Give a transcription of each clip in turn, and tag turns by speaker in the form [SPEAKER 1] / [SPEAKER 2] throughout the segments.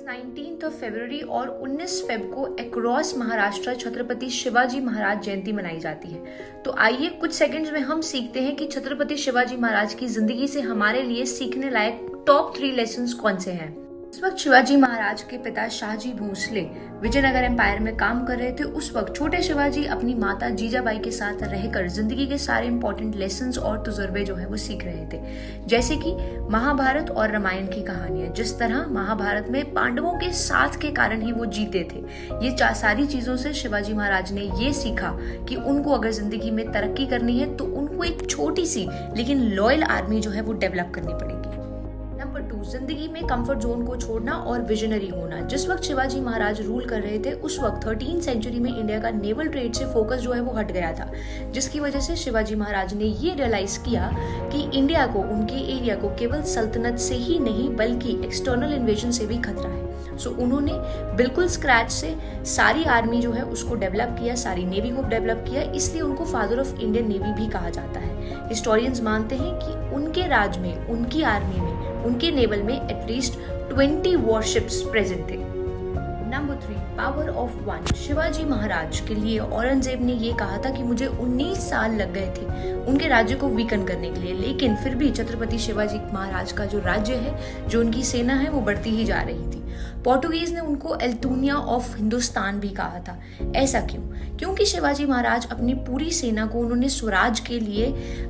[SPEAKER 1] 19 फरवरी और 19 फेब को अक्रॉस महाराष्ट्र छत्रपति शिवाजी महाराज जयंती मनाई जाती है। तो आइए कुछ सेकंड्स में हम सीखते हैं कि छत्रपति शिवाजी महाराज की जिंदगी से हमारे लिए सीखने लायक टॉप 3 लेसन्स कौन से हैं। उस वक्त शिवाजी महाराज के पिता शाहजी भोसले विजयनगर एम्पायर में काम कर रहे थे। उस वक्त छोटे शिवाजी अपनी माता जीजाबाई के साथ रहकर जिंदगी के सारे इंपॉर्टेंट लेसन्स और तजुर्बे जो है वो सीख रहे थे, जैसे कि महाभारत और रामायण की कहानियां। जिस तरह महाभारत में पांडवों के साथ के कारण ही वो जीते थे, ये सारी चीजों से शिवाजी महाराज ने ये सीखा कि उनको अगर जिंदगी में तरक्की करनी है तो उनको एक छोटी सी लेकिन लॉयल आर्मी जो है वो डेवलप करनी पड़ेगी। नंबर 2, जिंदगी में कंफर्ट जोन को छोड़ना और विजनरी होना। जिस वक्त शिवाजी महाराज रूल कर रहे थे उस वक्त 13th सेंचुरी में इंडिया का नेवल ट्रेड से फोकस जो है वो हट गया था, जिसकी वजह से शिवाजी महाराज ने ये रियलाइज किया कि इंडिया को, उनके एरिया को केवल सल्तनत से ही नहीं बल्कि एक्सटर्नल इन्वेजन से भी खतरा है। सो उन्होंने बिल्कुल स्क्रैच से सारी आर्मी जो है उसको डेवलप किया, सारी नेवी को डेवलप किया, इसलिए उनको फादर ऑफ इंडियन नेवी भी कहा जाता है। हिस्टोरियंस मानते हैं कि उनके राज में, उनकी आर्मी में, उनके नेवल में एटलीस्ट 20 वॉरशिप्स प्रेजेंट थे। Number 3, power of one. Shivaji Maharaj के लिए औरंगजेब ने ये कहा था कि मुझे 19 साल लग गए थे उनके राज्य को वीकन करने के लिए, लेकिन फिर भी छत्रपति शिवाजी महाराज का जो राज्य है, जो उनकी सेना है, वो बढ़ती ही जा रही थी। पोर्टुगीज ने उनको एल्टूनिया ऑफ हिंदुस्तान भी कहा था। ऐसा क्यों? क्योंकि शिवाजी महाराज अपनी पूरी सेना को उन्होंने स्वराज के लिए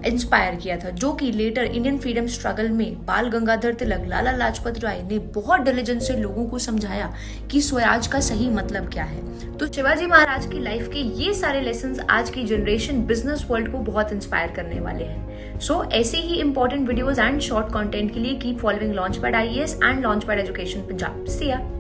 [SPEAKER 1] इंस्पायर किया था, जो कि लेटर इंडियन फ्रीडम स्ट्रगल में बाल गंगाधर तिलक, लाला लाजपत राय ने बहुत डिलीजेंस से लोगों को समझाया कि स्वराज का सही मतलब क्या है। तो शिवाजी महाराज की लाइफ के ये सारे लेसन्स आज की जनरेशन बिजनेस वर्ल्ड को बहुत इंस्पायर करने वाले हैं। सो ऐसे ही important videos and short content के लिए keep following Launchpad IAS and Launchpad education Punjab. See ya.